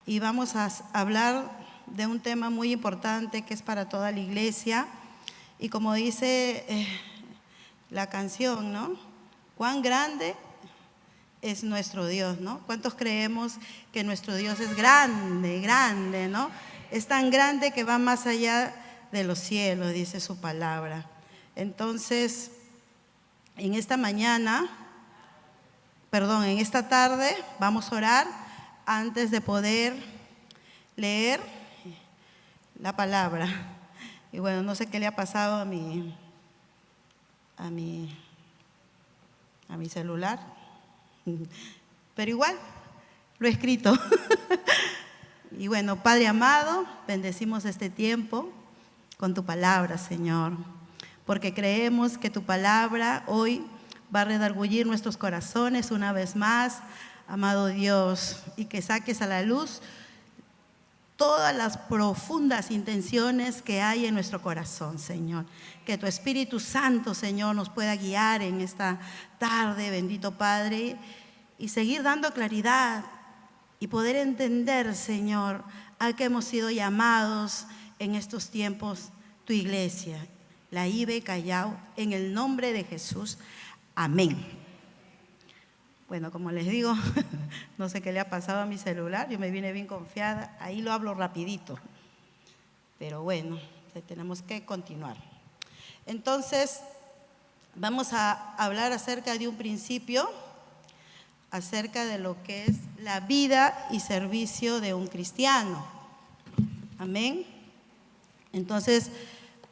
y vamos a hablar de un tema muy importante que es para toda la iglesia. Y como dice la canción, ¿no? Cuán grande es nuestro Dios, ¿no? ¿Cuántos creemos que nuestro Dios es grande, grande, ¿no? Es tan grande que va más allá de los cielos, dice su palabra. Entonces, en esta tarde vamos a orar antes de poder leer la palabra. Y bueno, no sé qué le ha pasado a mi celular, pero igual lo he escrito. Y bueno, Padre amado, bendecimos este tiempo con tu palabra, Señor, porque creemos que tu palabra hoy va a redargullir nuestros corazones una vez más, amado Dios, y que saques a la luz todas las profundas intenciones que hay en nuestro corazón, Señor. Que tu Espíritu Santo, Señor, nos pueda guiar en esta tarde, bendito Padre, y seguir dando claridad y poder entender, Señor, a qué hemos sido llamados en estos tiempos, tu iglesia, la IBE Callao, en el nombre de Jesús. Amén. Bueno, como les digo, no sé qué le ha pasado a mi celular, yo me vine bien confiada, ahí lo hablo rapidito, pero bueno, tenemos que continuar. Entonces, vamos a hablar acerca de un principio, acerca de lo que es la vida y servicio de un cristiano. Amén. Entonces,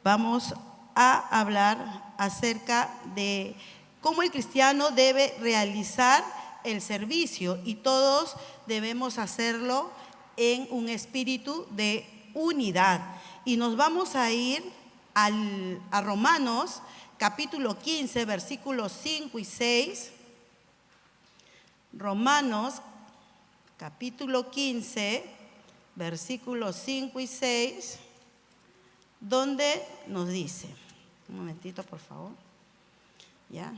vamos a hablar acerca de cómo el cristiano debe realizar el servicio, y todos debemos hacerlo en un espíritu de unidad. Y nos vamos a ir a Romanos capítulo 15, versículos 5 y 6. Romanos capítulo 15, versículos 5 y 6, donde nos dice, un momentito por favor, ¿ya?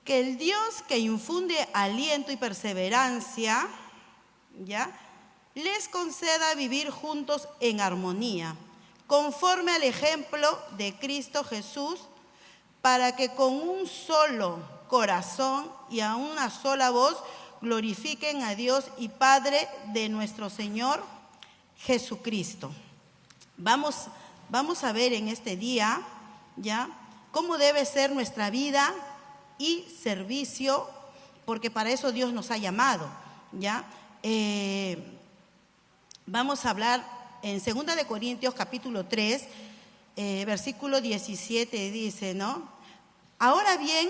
Que el Dios que infunde aliento y perseverancia, ¿ya?, les conceda vivir juntos en armonía, conforme al ejemplo de Cristo Jesús, para que con un solo corazón y a una sola voz glorifiquen a Dios y Padre de nuestro Señor Jesucristo. Vamos a ver en este día, ¿ya?, cómo debe ser nuestra vida y servicio, porque para eso Dios nos ha llamado, ¿ya? Vamos a hablar en 2 de Corintios capítulo 3, versículo 17, dice, ¿no? Ahora bien,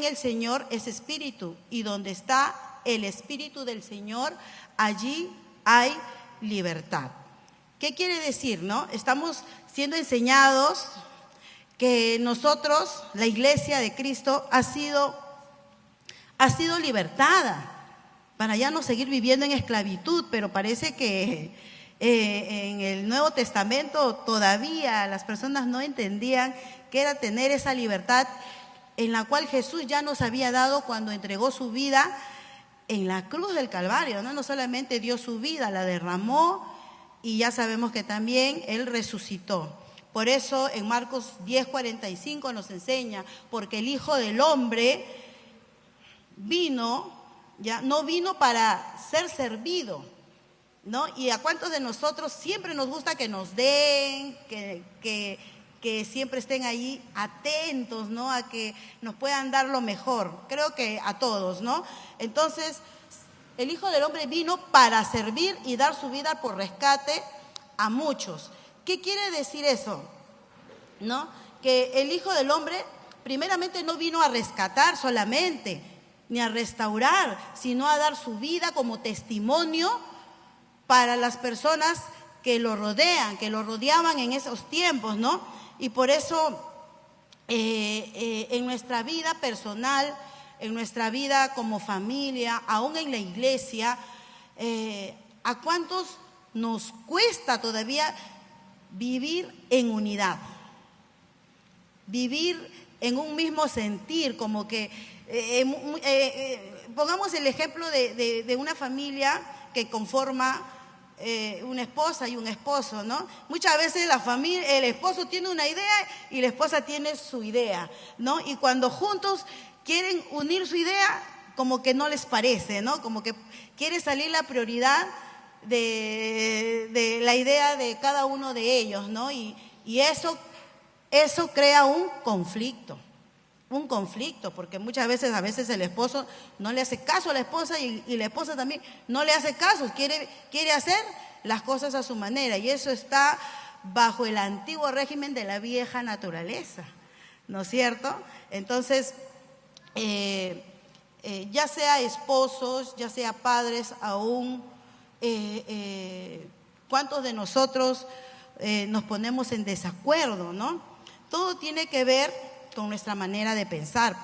el Señor es espíritu, y donde está el espíritu del Señor, allí hay libertad. ¿Qué quiere decir, no? Estamos siendo enseñados que nosotros, la iglesia de Cristo, ha sido libertada para ya no seguir viviendo en esclavitud, pero parece que en el Nuevo Testamento todavía las personas no entendían qué era tener esa libertad en la cual Jesús ya nos había dado cuando entregó su vida en la cruz del Calvario, ¿no? No solamente dio su vida, la derramó, y ya sabemos que también Él resucitó. Por eso en Marcos 10:45 nos enseña, porque el Hijo del Hombre vino, ya no vino para ser servido, ¿no? Y a cuántos de nosotros siempre nos gusta que nos den, que siempre estén ahí atentos, ¿no?, a que nos puedan dar lo mejor. Creo que a todos, ¿no? Entonces, el Hijo del Hombre vino para servir y dar su vida por rescate a muchos. ¿Qué quiere decir eso? ¿No? Que el Hijo del Hombre primeramente no vino a rescatar solamente, ni a restaurar, sino a dar su vida como testimonio para las personas que lo rodean, que lo rodeaban en esos tiempos, ¿no? Y por eso en nuestra vida personal, en nuestra vida como familia, aún en la iglesia, ¿a cuántos nos cuesta todavía vivir en unidad? Vivir en un mismo sentir, como que pongamos el ejemplo de una familia que conforma una esposa y un esposo, ¿no? Muchas veces el esposo tiene una idea y la esposa tiene su idea, ¿no? Y cuando juntos quieren unir su idea, como que no les parece, ¿no? Como que quiere salir la prioridad de la idea de cada uno de ellos, ¿no? Y eso crea un conflicto, porque muchas veces, a veces el esposo no le hace caso a la esposa y la esposa también no le hace caso, quiere hacer las cosas a su manera, y eso está bajo el antiguo régimen de la vieja naturaleza, ¿no es cierto? Entonces, ya sea esposos, ya sea padres aún, ¿cuántos de nosotros nos ponemos en desacuerdo, ¿no? Todo tiene que ver con nuestra manera de pensar,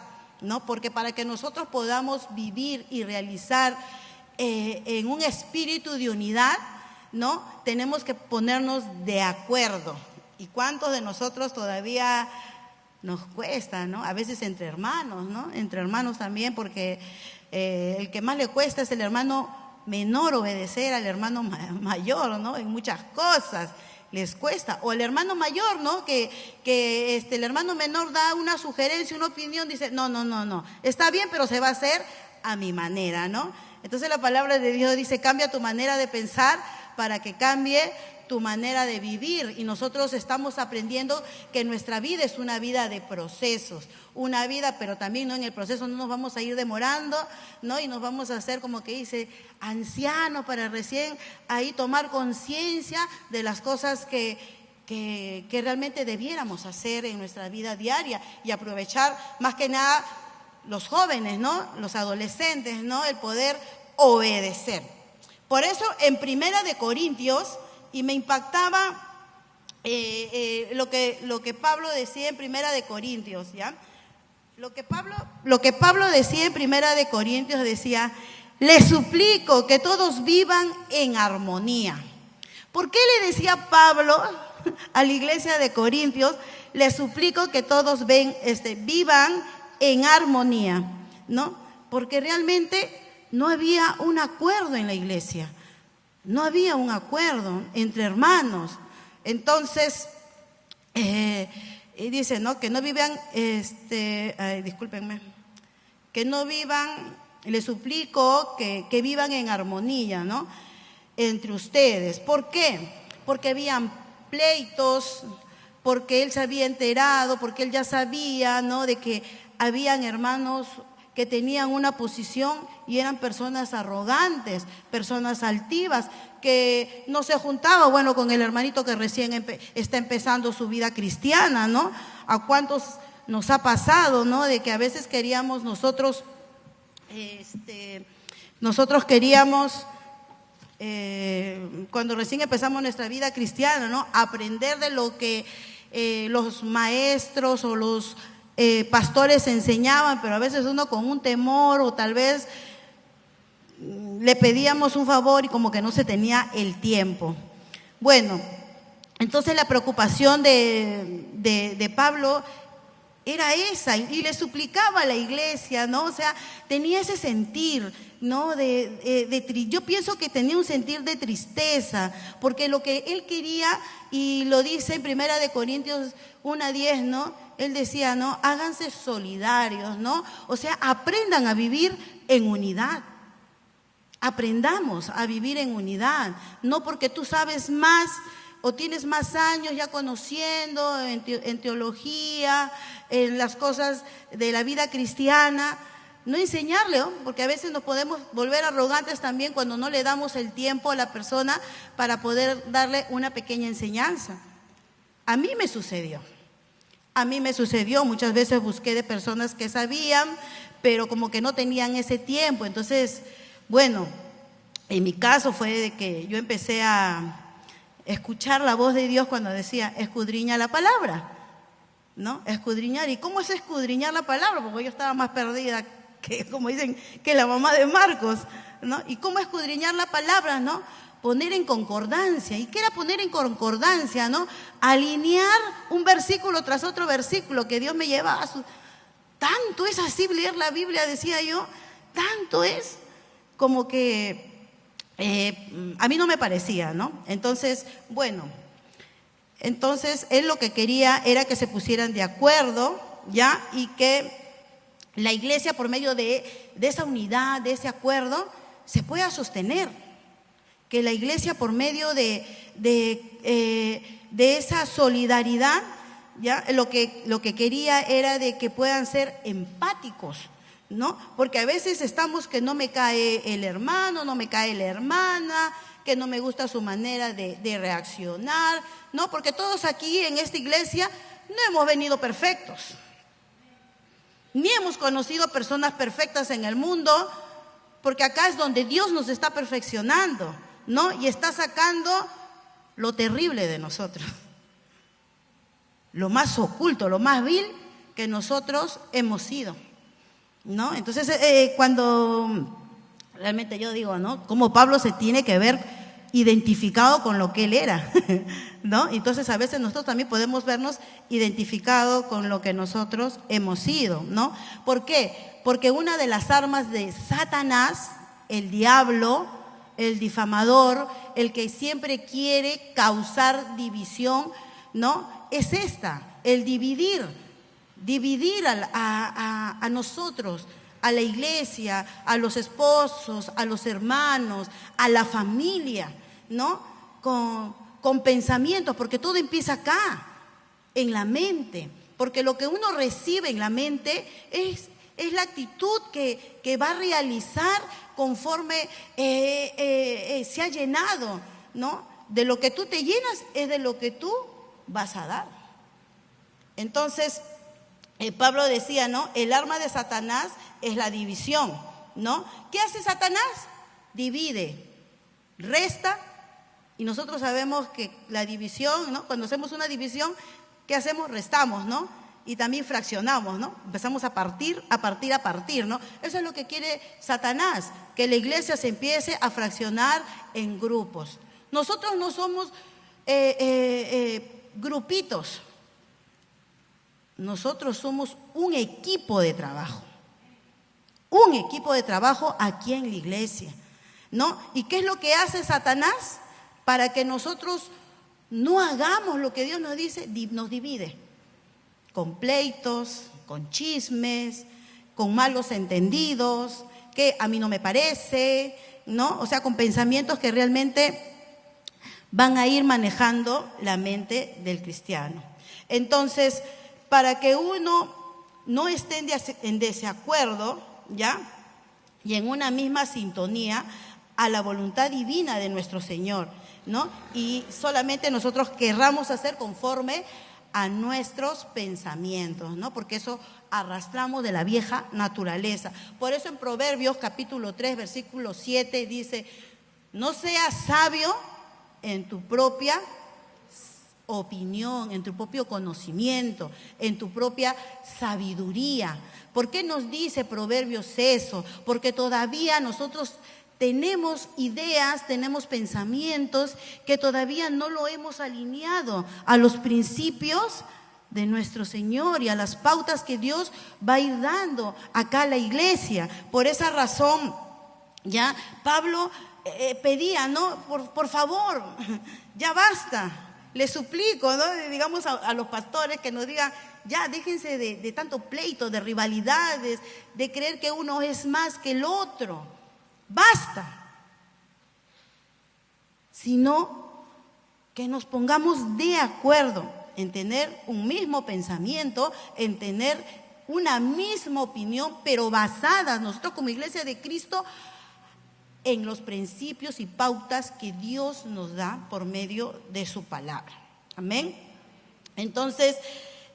¿no? Porque para que nosotros podamos vivir y realizar en un espíritu de unidad, ¿no? Tenemos que ponernos de acuerdo. ¿Y cuántos de nosotros todavía nos cuesta, ¿no? A veces entre hermanos, ¿no? Entre hermanos también, porque el que más le cuesta es el hermano menor obedecer al hermano mayor, ¿no? En muchas cosas les cuesta. O el hermano mayor, ¿no? Que el hermano menor da una sugerencia, una opinión, dice, no, está bien, pero se va a hacer a mi manera, ¿no? Entonces la palabra de Dios dice, cambia tu manera de pensar para que cambie tu manera de vivir. Y nosotros estamos aprendiendo que nuestra vida es una vida de procesos, una vida, pero también, ¿no? En el proceso no nos vamos a ir demorando, ¿no? Y nos vamos a hacer, como que dice, ancianos, para recién ahí tomar conciencia de las cosas que realmente debiéramos hacer en nuestra vida diaria, y aprovechar más que nada los jóvenes, ¿no? Los adolescentes, ¿no? El poder obedecer. Por eso en Primera de Corintios, y me impactaba lo que Pablo decía en Primera de Corintios, ¿ya? Lo que Pablo decía en Primera de Corintios, decía, les suplico que todos vivan en armonía. ¿Por qué le decía Pablo a la iglesia de Corintios, les suplico que todos vivan en armonía, ¿no? Porque realmente no había un acuerdo en la iglesia. No había un acuerdo entre hermanos. Entonces, dice, ¿no? Que no vivan, discúlpenme, que no vivan, les suplico que vivan en armonía, ¿no? Entre ustedes. ¿Por qué? Porque habían pleitos, porque él se había enterado, porque él ya sabía, ¿no? De que habían hermanos que tenían una posición y eran personas arrogantes, personas altivas, que no se juntaba, bueno, con el hermanito que recién está empezando su vida cristiana, ¿no? ¿A cuántos nos ha pasado, ¿no? De que a veces queríamos nosotros queríamos, cuando recién empezamos nuestra vida cristiana, ¿no? Aprender de lo que los maestros o los pastores enseñaban, pero a veces uno con un temor, o tal vez le pedíamos un favor y como que no se tenía el tiempo. Bueno, entonces la preocupación de Pablo era esa, y le suplicaba a la iglesia, ¿no? O sea, tenía ese sentir, ¿no? Yo pienso que tenía un sentir de tristeza, porque lo que él quería, y lo dice en Primera de Corintios 1:10, ¿no? Él decía, ¿no? Háganse solidarios, ¿no? O sea, aprendan a vivir en unidad. Aprendamos a vivir en unidad, no porque tú sabes más o tienes más años ya conociendo en teología, en las cosas de la vida cristiana, no enseñarle, ¿no? Porque a veces nos podemos volver arrogantes también cuando no le damos el tiempo a la persona para poder darle una pequeña enseñanza. A mí me sucedió, muchas veces busqué de personas que sabían, pero como que no tenían ese tiempo. Entonces, bueno, en mi caso fue de que yo empecé a escuchar la voz de Dios cuando decía, escudriña la palabra, ¿no? Escudriñar. ¿Y cómo es escudriñar la palabra? Porque yo estaba más perdida que, como dicen, que la mamá de Marcos, ¿no? ¿Y cómo escudriñar la palabra, no? Poner en concordancia. ¿Y qué era poner en concordancia, no? Alinear un versículo tras otro versículo que Dios me llevaba a su... Tanto es así leer la Biblia, decía yo, tanto es como que a mí no me parecía, ¿no? Entonces, bueno, entonces él lo que quería era que se pusieran de acuerdo, ¿ya? Y que la iglesia, por medio de esa unidad, de ese acuerdo, se pueda sostener. Que la iglesia, por medio de esa solidaridad, ¿ya? Lo que quería era de que puedan ser empáticos, ¿no? Porque a veces estamos que no me cae el hermano, no me cae la hermana, que no me gusta su manera de reaccionar, ¿no? Porque todos aquí en esta iglesia no hemos venido perfectos, ni hemos conocido personas perfectas en el mundo, porque acá es donde Dios nos está perfeccionando, ¿no? Y está sacando lo terrible de nosotros, lo más oculto, lo más vil que nosotros hemos sido, ¿no? Entonces, cuando realmente yo digo, ¿no? Cómo Pablo se tiene que ver identificado con lo que él era, ¿no? Entonces, a veces nosotros también podemos vernos identificados con lo que nosotros hemos sido, ¿no? ¿Por qué? Porque una de las armas de Satanás, el diablo, el difamador, el que siempre quiere causar división, ¿no? Es esta, el dividir a nosotros, a la iglesia, a los esposos, a los hermanos, a la familia, ¿no? Con pensamientos, porque todo empieza acá, en la mente, porque lo que uno recibe en la mente es la actitud que va a realizar conforme se ha llenado, ¿no? De lo que tú te llenas es de lo que tú vas a dar. Entonces, Pablo decía, ¿no? El arma de Satanás es la división, ¿no? ¿Qué hace Satanás? Divide, resta, y nosotros sabemos que la división, ¿no? Cuando hacemos una división, ¿qué hacemos? Restamos, ¿no? Y también fraccionamos, ¿no? Empezamos a partir, ¿no? Eso es lo que quiere Satanás, que la iglesia se empiece a fraccionar en grupos. Nosotros no somos grupitos. Nosotros somos un equipo de trabajo aquí en la iglesia, ¿no? ¿Y qué es lo que hace Satanás? Para que nosotros no hagamos lo que Dios nos dice, nos divide, con pleitos, con chismes, con malos entendidos, que a mí no me parece, ¿no? O sea, con pensamientos que realmente van a ir manejando la mente del cristiano. Entonces, para que uno no esté en desacuerdo, ¿ya? Y en una misma sintonía a la voluntad divina de nuestro Señor, ¿no? Y solamente nosotros querramos hacer conforme a nuestros pensamientos, ¿no? Porque eso arrastramos de la vieja naturaleza. Por eso en Proverbios capítulo 3, versículo 7 dice, no seas sabio en tu propia opinión, en tu propio conocimiento, en tu propia sabiduría. ¿Por qué nos dice Proverbios eso? Porque todavía nosotros tenemos ideas, tenemos pensamientos que todavía no lo hemos alineado a los principios de nuestro Señor y a las pautas que Dios va a ir dando acá a la iglesia. Por esa razón, ya Pablo pedía, ¿no? Por favor, ya basta. Les suplico, ¿no? Digamos a los pastores que nos digan, ya déjense de tanto pleito, de rivalidades, de creer que uno es más que el otro. Basta. Sino que nos pongamos de acuerdo en tener un mismo pensamiento, en tener una misma opinión, pero basada nosotros como Iglesia de Cristo en los principios y pautas que Dios nos da por medio de su palabra. Amén. Entonces,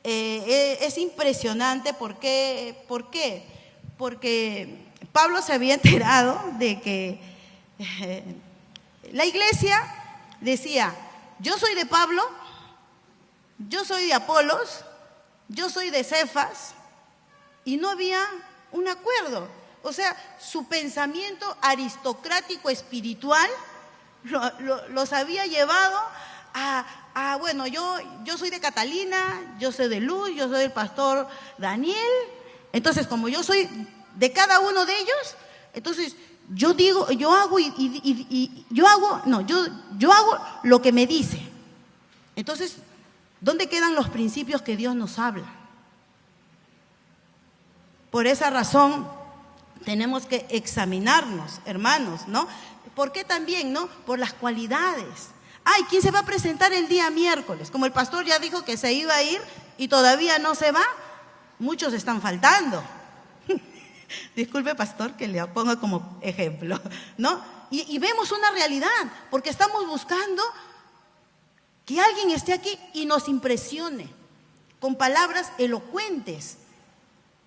es impresionante. ¿Por qué? Porque Pablo se había enterado de que la iglesia decía, yo soy de Pablo, yo soy de Apolos, yo soy de Cefas, y no había un acuerdo. O sea, su pensamiento aristocrático espiritual los había llevado a bueno, yo soy de Catalina, yo soy de Luz, yo soy del pastor Daniel. Entonces, como yo soy de cada uno de ellos, Entonces, yo digo, yo hago yo hago lo que me dice. Entonces, ¿dónde quedan los principios que Dios nos habla? Por esa razón, tenemos que examinarnos, hermanos, ¿no? ¿Por qué también, no? Por las cualidades. Ay, ¿quién se va a presentar el día miércoles? Como el pastor ya dijo que se iba a ir y todavía no se va, muchos están faltando. Disculpe, pastor, que le ponga como ejemplo, ¿no? Y vemos una realidad, porque estamos buscando que alguien esté aquí y nos impresione con palabras elocuentes.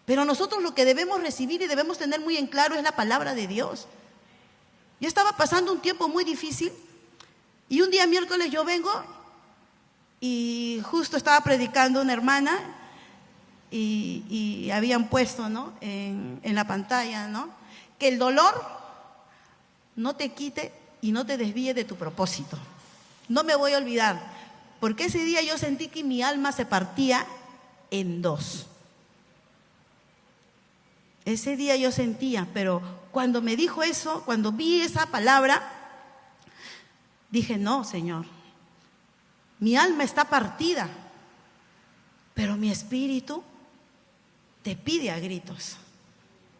Pero nosotros lo que debemos recibir y debemos tener muy en claro es la palabra de Dios. Yo estaba pasando un tiempo muy difícil y un día miércoles yo vengo y justo estaba predicando una hermana y habían puesto, ¿no?, en la pantalla, ¿no?, que el dolor no te quite y no te desvíe de tu propósito. No me voy a olvidar, porque ese día yo sentí que mi alma se partía en dos. Ese día yo sentía, pero cuando me dijo eso, cuando vi esa palabra, dije, no, Señor, mi alma está partida, pero mi espíritu te pide a gritos,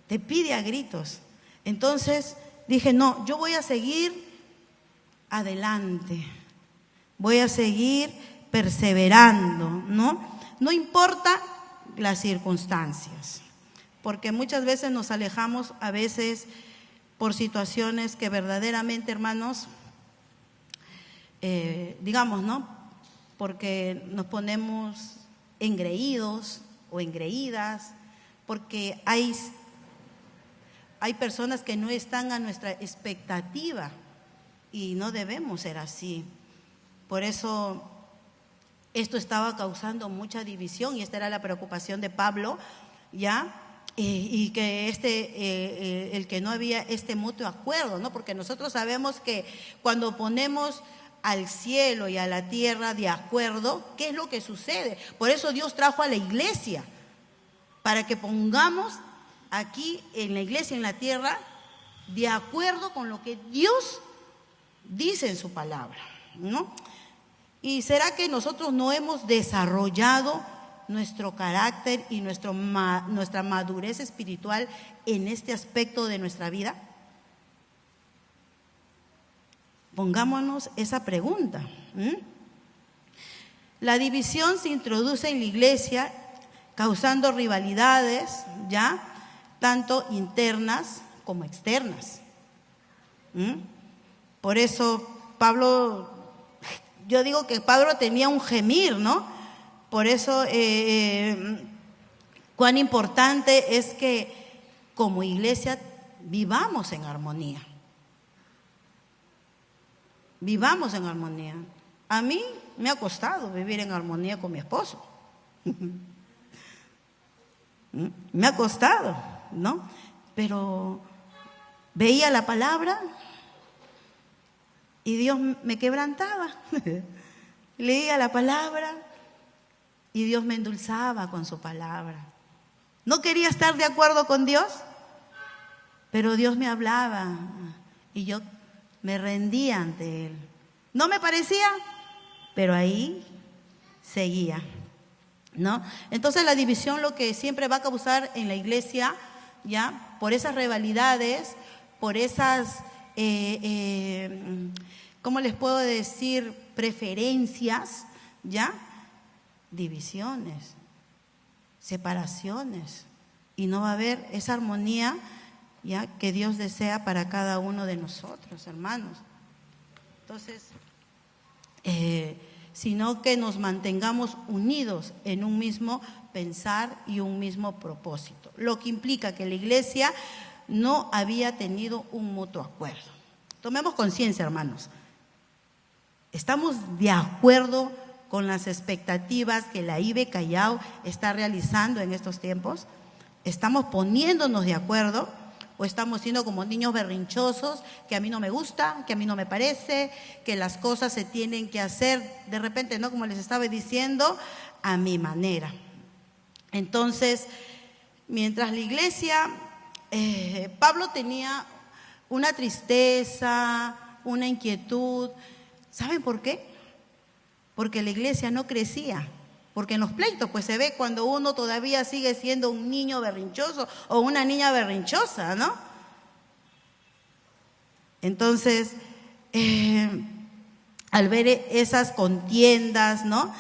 te pide a gritos. Entonces dije, no, yo voy a seguir adelante, voy a seguir perseverando, ¿no? No importa las circunstancias, porque muchas veces nos alejamos a veces por situaciones que verdaderamente, hermanos, digamos, ¿no?, porque nos ponemos engreídos o engreídas, porque hay personas que no están a nuestra expectativa y no debemos ser así. Por eso esto estaba causando mucha división y esta era la preocupación de Pablo, ¿ya? Y que el que no había este mutuo acuerdo, ¿no? Porque nosotros sabemos que cuando ponemos al cielo y a la tierra de acuerdo, ¿qué es lo que sucede? Por eso Dios trajo a la iglesia, para que pongamos aquí en la iglesia, en la tierra, de acuerdo con lo que Dios dice en su palabra, ¿no? ¿Y será que nosotros no hemos desarrollado nuestro carácter y nuestra madurez espiritual en este aspecto de nuestra vida? Pongámonos esa pregunta. La división se introduce en la iglesia causando rivalidades, ¿ya?, tanto internas como externas. Por eso Pablo, yo digo que Pablo tenía un gemir, ¿no? Por eso cuán importante es que como iglesia vivamos en armonía. Vivamos en armonía. A mí me ha costado vivir en armonía con mi esposo. Me ha costado, ¿no? Pero veía la palabra y Dios me quebrantaba. Leía la palabra y Dios me endulzaba con su palabra. No quería estar de acuerdo con Dios, pero Dios me hablaba y yo me rendía ante Él. No me parecía, pero ahí seguía, ¿no? Entonces la división lo que siempre va a causar en la iglesia, ¿ya?, por esas rivalidades, por esas, ¿cómo les puedo decir?, preferencias, ¿ya?, divisiones, separaciones, y no va a haber esa armonía, ¿ya?, que Dios desea para cada uno de nosotros, hermanos. Entonces, sino que nos mantengamos unidos en un mismo pensar y un mismo propósito, lo que implica que la iglesia no había tenido un mutuo acuerdo. Tomemos conciencia, hermanos. ¿Estamos de acuerdo con las expectativas que la IBE Callao está realizando en estos tiempos? ¿Estamos poniéndonos de acuerdo o estamos siendo como niños berrinchosos, que a mí no me gusta, que a mí no me parece, que las cosas se tienen que hacer de repente, ¿no?, como les estaba diciendo, a mi manera? Entonces, mientras la iglesia Pablo tenía una tristeza, una inquietud. ¿Saben por qué? Porque la iglesia no crecía. Porque en los pleitos pues se ve cuando uno todavía sigue siendo un niño berrinchoso o una niña berrinchosa, ¿no? Entonces, al ver esas contiendas, ¿no?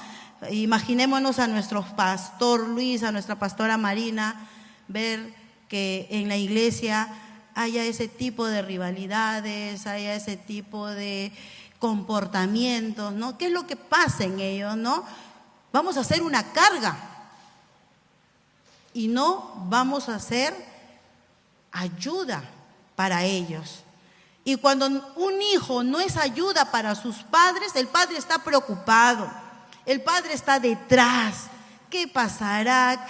Imaginémonos a nuestro pastor Luis, a nuestra pastora Marina, ver que en la iglesia haya ese tipo de rivalidades, haya ese tipo de comportamientos, ¿no? ¿Qué es lo que pasa en ellos, no? Vamos a hacer una carga y no vamos a hacer ayuda para ellos. Y cuando un hijo no es ayuda para sus padres, el padre está preocupado, el padre está detrás. ¿Qué pasará?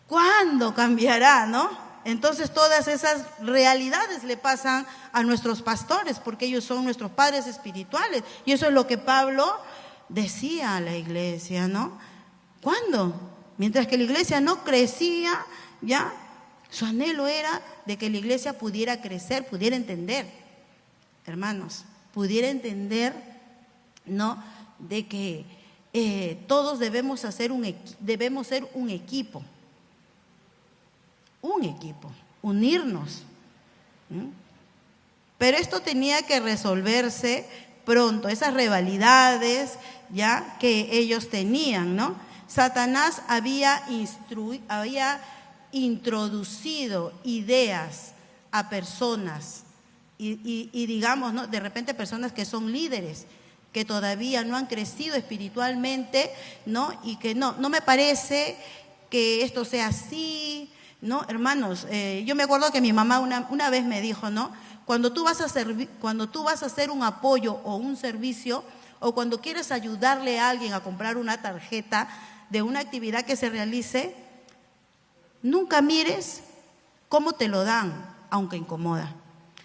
¿Cuándo cambiará, no? Entonces todas esas realidades le pasan a nuestros pastores, porque ellos son nuestros padres espirituales. Y eso es lo que Pablo decía a la iglesia, ¿no? ¿Cuándo? Mientras que la iglesia no crecía, ya, su anhelo era de que la iglesia pudiera crecer, pudiera entender, hermanos, pudiera entender, ¿no? De que todos debemos ser un equipo, unirnos. Pero esto tenía que resolverse pronto, esas rivalidades ya que ellos tenían, ¿no? Satanás había introducido ideas a personas y digamos, ¿no? De repente personas que son líderes, que todavía no han crecido espiritualmente, ¿no? Y que no me parece que esto sea así, ¿no? Hermanos, yo me acuerdo que mi mamá una vez me dijo, ¿no? Cuando tú vas a hacer un apoyo o un servicio, o cuando quieres ayudarle a alguien a comprar una tarjeta de una actividad que se realice, nunca mires cómo te lo dan, aunque incomoda.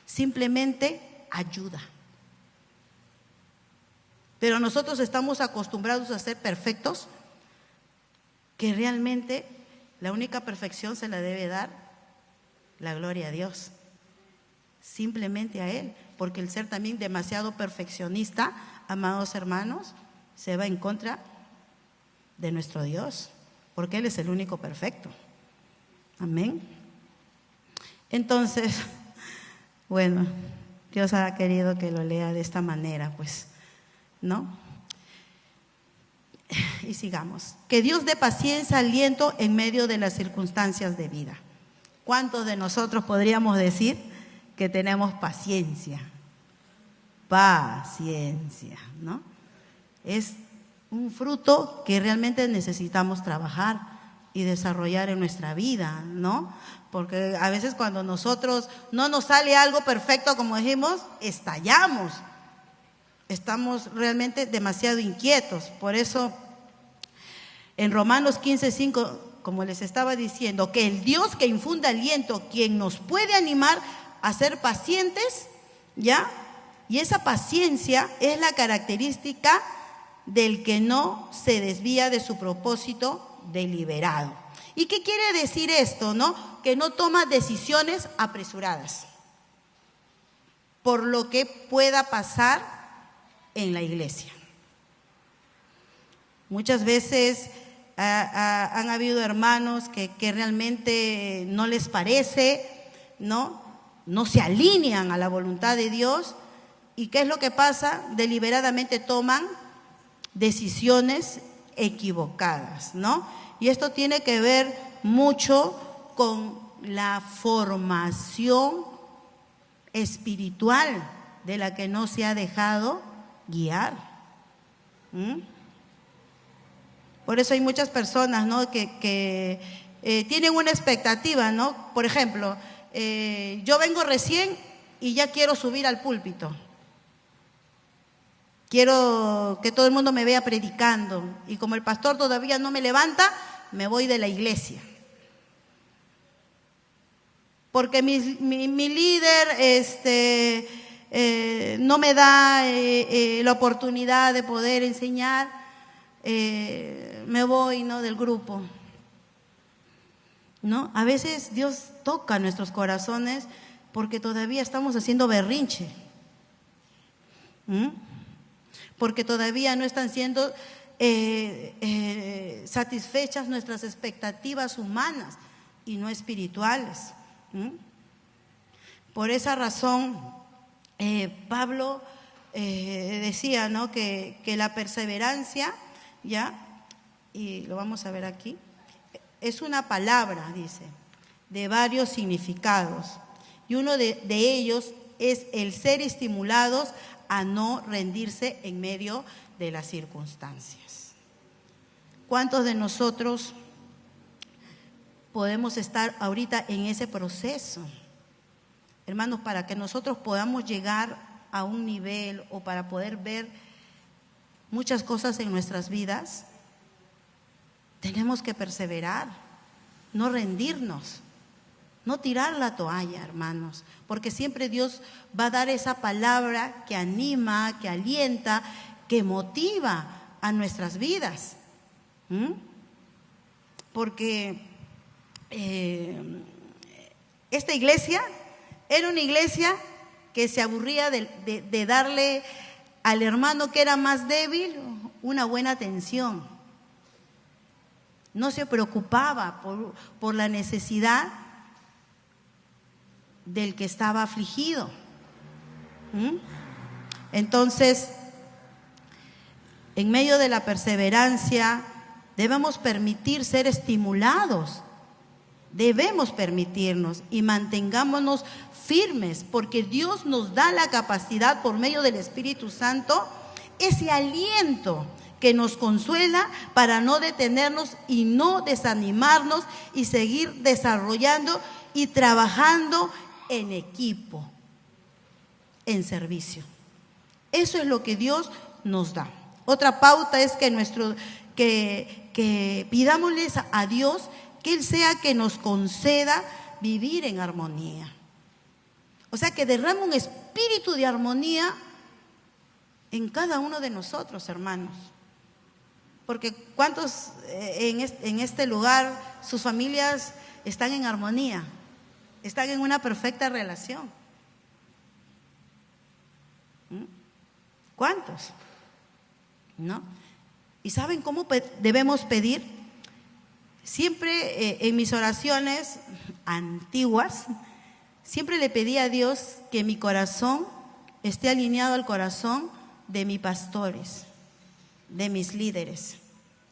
Simplemente ayuda. Pero nosotros estamos acostumbrados a ser perfectos, que realmente la única perfección se la debe dar la gloria a Dios. Simplemente a Él, porque el ser también demasiado perfeccionista, amados hermanos, se va en contra de nuestro Dios, porque Él es el único perfecto. Amén. Entonces, bueno, Dios ha querido que lo lea de esta manera, pues, ¿no? Y sigamos. Que Dios dé paciencia, aliento en medio de las circunstancias de vida. ¿Cuántos de nosotros podríamos decir que tenemos paciencia? Paciencia, ¿no? Es un fruto que realmente necesitamos trabajar y desarrollar en nuestra vida, ¿no? Porque a veces cuando nosotros no nos sale algo perfecto, como dijimos, estallamos. Estamos realmente demasiado inquietos. Por eso, en Romanos 15:5, como les estaba diciendo, que el Dios que infunde aliento, quien nos puede animar a ser pacientes, ¿ya? Y esa paciencia es la característica del que no se desvía de su propósito deliberado. ¿Y qué quiere decir esto, no? Que no toma decisiones apresuradas por lo que pueda pasar en la iglesia. Muchas veces han habido hermanos que realmente no les parece, ¿no? No se alinean a la voluntad de Dios. ¿Y qué es lo que pasa? Deliberadamente toman decisiones equivocadas, ¿no? Y esto tiene que ver mucho con la formación espiritual de la que no se ha dejado guiar. Por eso hay muchas personas, ¿no? que tienen una expectativa, ¿no? Por ejemplo, yo vengo recién y ya quiero subir al púlpito. Quiero que todo el mundo me vea predicando. Y como el pastor todavía no me levanta, me voy de la iglesia. Porque mi líder no me da la oportunidad de poder enseñar, me voy, ¿no? del grupo. ¿no? A veces Dios toca nuestros corazones porque todavía estamos haciendo berrinche. Porque todavía no están siendo satisfechas nuestras expectativas humanas y no espirituales. Por esa razón, Pablo decía, ¿no?, que la perseverancia, ¿ya? Y lo vamos a ver aquí, es una palabra, dice, de varios significados. Y uno de ellos es el ser estimulados a no rendirse en medio de las circunstancias. ¿Cuántos de nosotros podemos estar ahorita en ese proceso? Hermanos, para que nosotros podamos llegar a un nivel o para poder ver muchas cosas en nuestras vidas, tenemos que perseverar, no rendirnos, no tirar la toalla, hermanos, porque siempre Dios va a dar esa palabra que anima, que alienta, que motiva a nuestras vidas. Porque esta iglesia era una iglesia que se aburría de darle al hermano que era más débil una buena atención. No se preocupaba por la necesidad del que estaba afligido. Entonces, en medio de la perseverancia, debemos permitir ser estimulados. Debemos permitirnos y mantengámonos firmes, porque Dios nos da la capacidad por medio del Espíritu Santo, ese aliento que nos consuela para no detenernos y no desanimarnos y seguir desarrollando y trabajando en equipo, en servicio. Eso es lo que Dios nos da. Otra pauta es que pidámosles a Dios que Él sea que nos conceda vivir en armonía. O sea, que derrame un espíritu de armonía en cada uno de nosotros, hermanos. Porque ¿cuántos en este lugar sus familias están en armonía? Están en una perfecta relación. ¿Cuántos? ¿No? ¿Y saben cómo debemos pedir? Siempre en mis oraciones antiguas, siempre le pedí a Dios que mi corazón esté alineado al corazón de mis pastores, de mis líderes.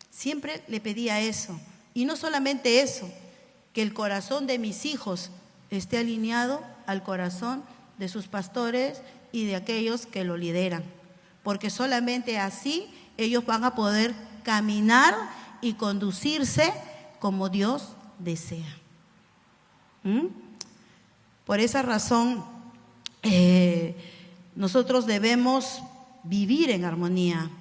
Siempre le pedía eso. Y no solamente eso, que el corazón de mis hijos esté alineado al corazón de sus pastores y de aquellos que lo lideran. Porque solamente así ellos van a poder caminar y conducirse como Dios desea. Por esa razón, nosotros debemos vivir en armonía.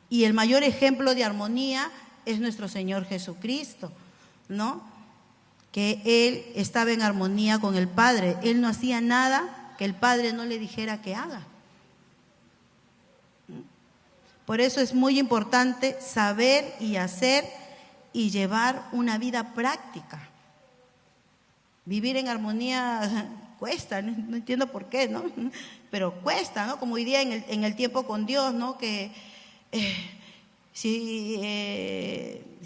Y el mayor ejemplo de armonía es nuestro Señor Jesucristo, ¿no? Que Él estaba en armonía con el Padre. Él no hacía nada que el Padre no le dijera que haga. Por eso es muy importante saber y hacer y llevar una vida práctica. Vivir en armonía cuesta, no entiendo por qué, ¿no? Pero cuesta, ¿no? Como hoy día en el tiempo con Dios, ¿no? Que si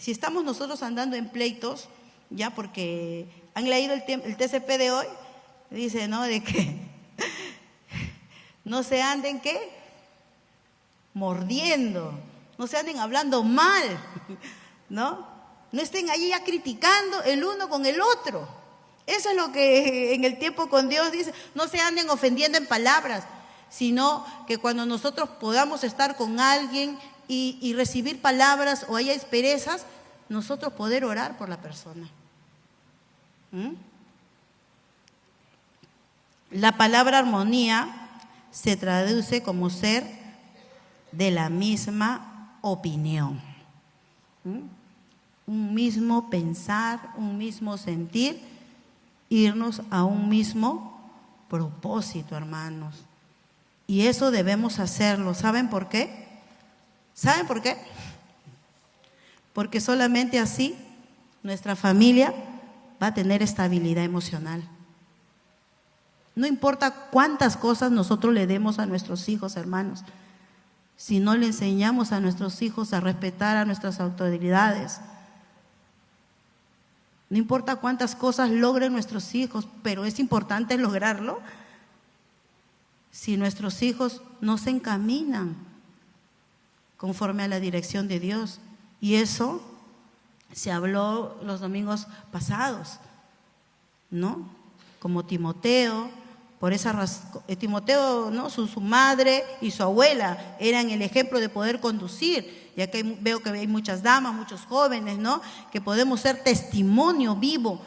estamos nosotros andando en pleitos, ya porque han leído el TCP de hoy, dice, ¿no? De que no se anden, ¿qué? Mordiendo, no se anden hablando mal, ¿no? No estén allí ya criticando el uno con el otro. Eso es lo que en el tiempo con Dios dice, no se anden ofendiendo en palabras, sino que cuando nosotros podamos estar con alguien y recibir palabras o haya asperezas, nosotros poder orar por la persona. La palabra armonía se traduce como ser de la misma opinión, un mismo pensar, un mismo sentir, irnos a un mismo propósito, hermanos. Y eso debemos hacerlo. ¿Saben por qué? ¿Saben por qué? Porque solamente así nuestra familia va a tener estabilidad emocional. No importa cuántas cosas nosotros le demos a nuestros hijos, hermanos, si no le enseñamos a nuestros hijos a respetar a nuestras autoridades. No importa cuántas cosas logren nuestros hijos, pero es importante lograrlo si nuestros hijos no se encaminan conforme a la dirección de Dios. Y eso se habló los domingos pasados, ¿no? Como Timoteo, por esa razón, Timoteo, ¿no? Su madre y su abuela eran el ejemplo de poder conducir. Y aquí veo que hay muchas damas, muchos jóvenes, ¿no? Que podemos ser testimonio vivo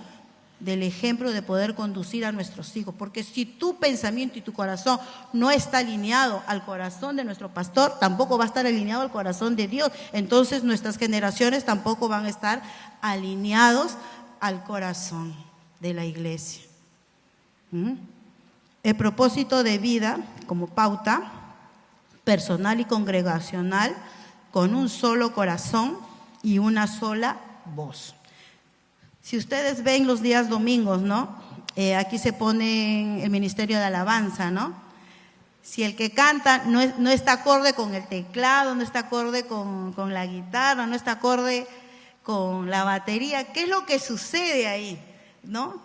del ejemplo de poder conducir a nuestros hijos. Porque si tu pensamiento y tu corazón no está alineado al corazón de nuestro pastor, tampoco va a estar alineado al corazón de Dios. Entonces nuestras generaciones tampoco van a estar alineados al corazón de la iglesia. El propósito de vida como pauta personal y congregacional, con un solo corazón y una sola voz. Si ustedes ven los días domingos, ¿no? Aquí se pone el ministerio de alabanza, ¿no? Si el que canta no está acorde con el teclado, no está acorde con la guitarra, no está acorde con la batería, ¿qué es lo que sucede ahí? ¿No?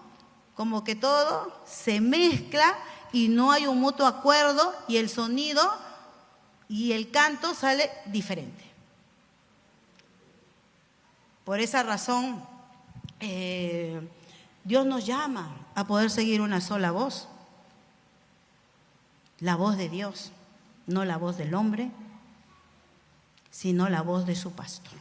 Como que todo se mezcla y no hay un mutuo acuerdo y el sonido y el canto sale diferente. Por esa razón, Dios nos llama a poder seguir una sola voz. La voz de Dios, no la voz del hombre, sino la voz de su pastor.